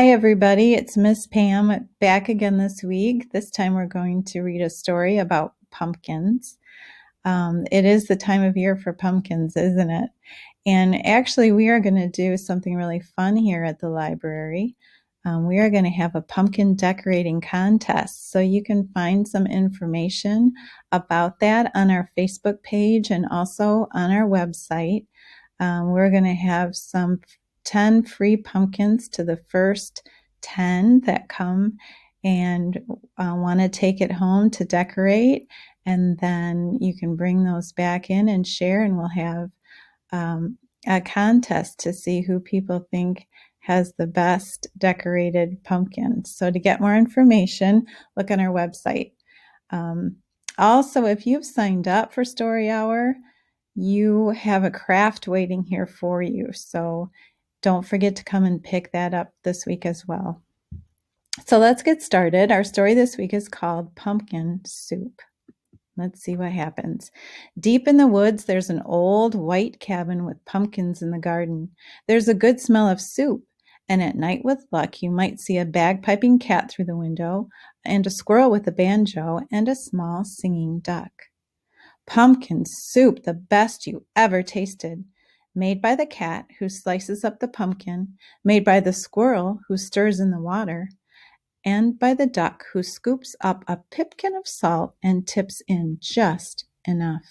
Hi, everybody. It's Miss Pam back again this week. This time we're going to read a story about pumpkins. It is the time of year for pumpkins, isn't it? And actually, we are going to do something really fun here at the library. We are going to have a pumpkin decorating contest. So you can find some information about that on our Facebook page and also on our website. We're going to have some 10 free pumpkins to the first 10 that come and want to take it home to decorate. And then you can bring those back in and share, and we'll have a contest to see who people think has the best decorated pumpkin. So to get more information, look on our website. Also, if you've signed up for Story Hour, you have a craft waiting here for you. So don't forget to come and pick that up this week as well. So let's get started. Our story this week is called Pumpkin Soup. Let's see what happens. Deep in the woods, there's an old white cabin with pumpkins in the garden. There's a good smell of soup, and at night with luck, you might see a bagpiping cat through the window, and a squirrel with a banjo, and a small singing duck. Pumpkin soup, the best you ever tasted. Made by the cat, who slices up the pumpkin, made by the squirrel, who stirs in the water, and by the duck, who scoops up a pipkin of salt and tips in just enough.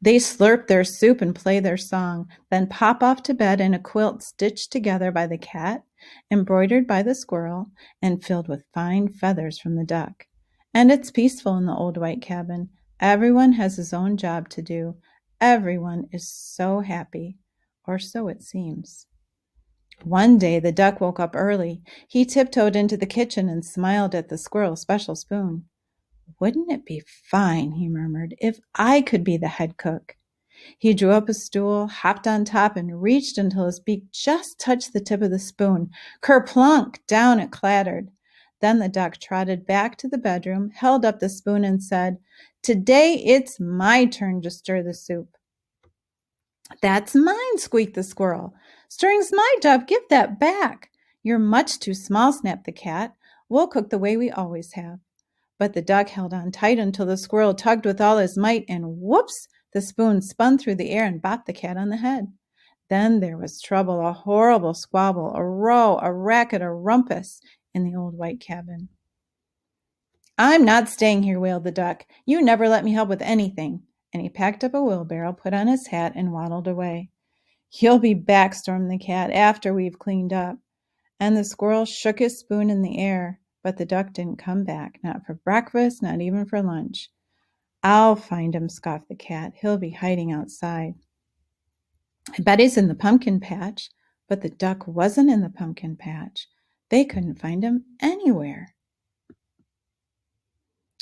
They slurp their soup and play their song, then pop off to bed in a quilt stitched together by the cat, embroidered by the squirrel, and filled with fine feathers from the duck. And it's peaceful in the old white cabin. Everyone has his own job to do. Everyone is so happy, or so it seems. One day the duck woke up early. He tiptoed into the kitchen and smiled at the squirrel's special spoon. "Wouldn't it be fine," he murmured, "if I could be the head cook?" He drew up a stool, hopped on top, and reached until his beak just touched the tip of the spoon. Kerplunk! Down it clattered. Then the duck trotted back to the bedroom, held up the spoon, and said, "Today it's my turn to stir the soup." "That's mine," squeaked the squirrel. "Stirring's my job. Give that back." "You're much too small," snapped the cat. "We'll cook the way we always have." But the duck held on tight until the squirrel tugged with all his might, and whoops, the spoon spun through the air and bopped the cat on the head. Then there was trouble, a horrible squabble, a row, a racket, a rumpus in the old white cabin. "I'm not staying here," wailed the duck. "You never let me help with anything." And he packed up a wheelbarrow, put on his hat, and waddled away. "You'll be back," stormed the cat, "after we've cleaned up." And the squirrel shook his spoon in the air, but the duck didn't come back, not for breakfast, not even for lunch. "I'll find him," scoffed the cat. "He'll be hiding outside. I bet he's in the pumpkin patch." But the duck wasn't in the pumpkin patch. They couldn't find him anywhere.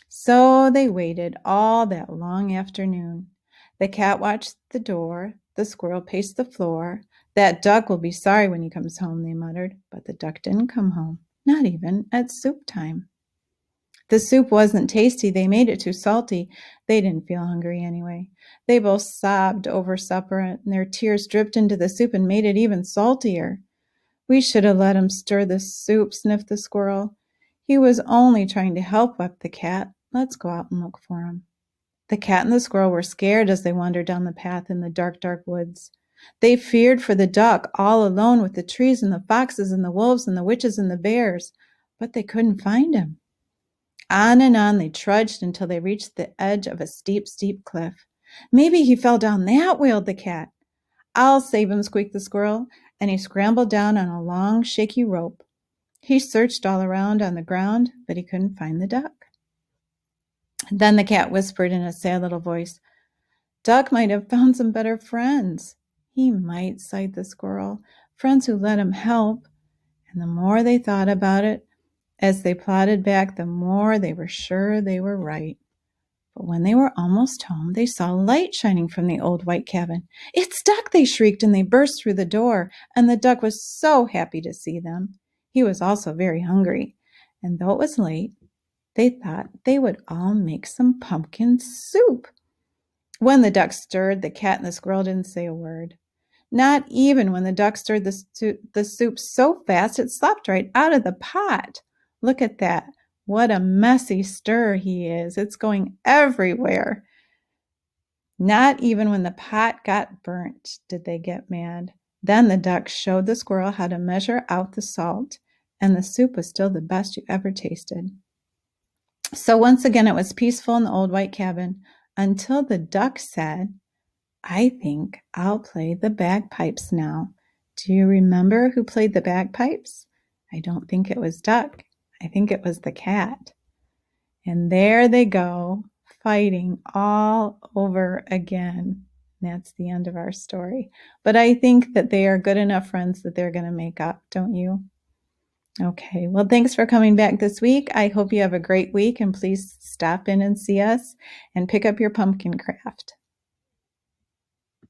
So they waited all that long afternoon. The cat watched the door. The squirrel paced the floor. "That duck will be sorry when he comes home," they muttered. But the duck didn't come home, not even at soup time. The soup wasn't tasty. They made it too salty. They didn't feel hungry anyway. They both sobbed over supper, and their tears dripped into the soup and made it even saltier. "We should have let him stir the soup," sniffed the squirrel. "He was only trying to help," wept the cat. "Let's go out and look for him." The cat and the squirrel were scared as they wandered down the path in the dark, dark woods. They feared for the duck, all alone with the trees and the foxes and the wolves and the witches and the bears, but they couldn't find him. On and on they trudged until they reached the edge of a steep, steep cliff. "Maybe he fell down that," wailed the cat. "I'll save him," squeaked the squirrel, and he scrambled down on a long, shaky rope. He searched all around on the ground, but he couldn't find the duck. Then the cat whispered in a sad little voice, "Duck might have found some better friends." "He might," sighed the squirrel, "friends who let him help." And the more they thought about it, as they plodded back, the more they were sure they were right. But when they were almost home, they saw light shining from the old white cabin. "It's Duck!" they shrieked, and they burst through the door, and the duck was so happy to see them. He was also very hungry, and though it was late, they thought they would all make some pumpkin soup. When the duck stirred, the cat and the squirrel didn't say a word. Not even when the duck stirred the soup so fast it slopped right out of the pot. Look at that. What a messy stir he is. It's going everywhere. Not even when the pot got burnt did they get mad. Then the duck showed the squirrel how to measure out the salt, and the soup was still the best you ever tasted. So once again, it was peaceful in the old white cabin until the duck said, I think I'll play the bagpipes now. Do you remember who played the bagpipes? I don't think it was Duck. I think it was the cat. And there they go, fighting all over again. That's the end of our story. But I think that they are good enough friends that they're going to make up, don't you? Okay, well, thanks for coming back this week. I hope you have a great week, and please stop in and see us and pick up your pumpkin craft.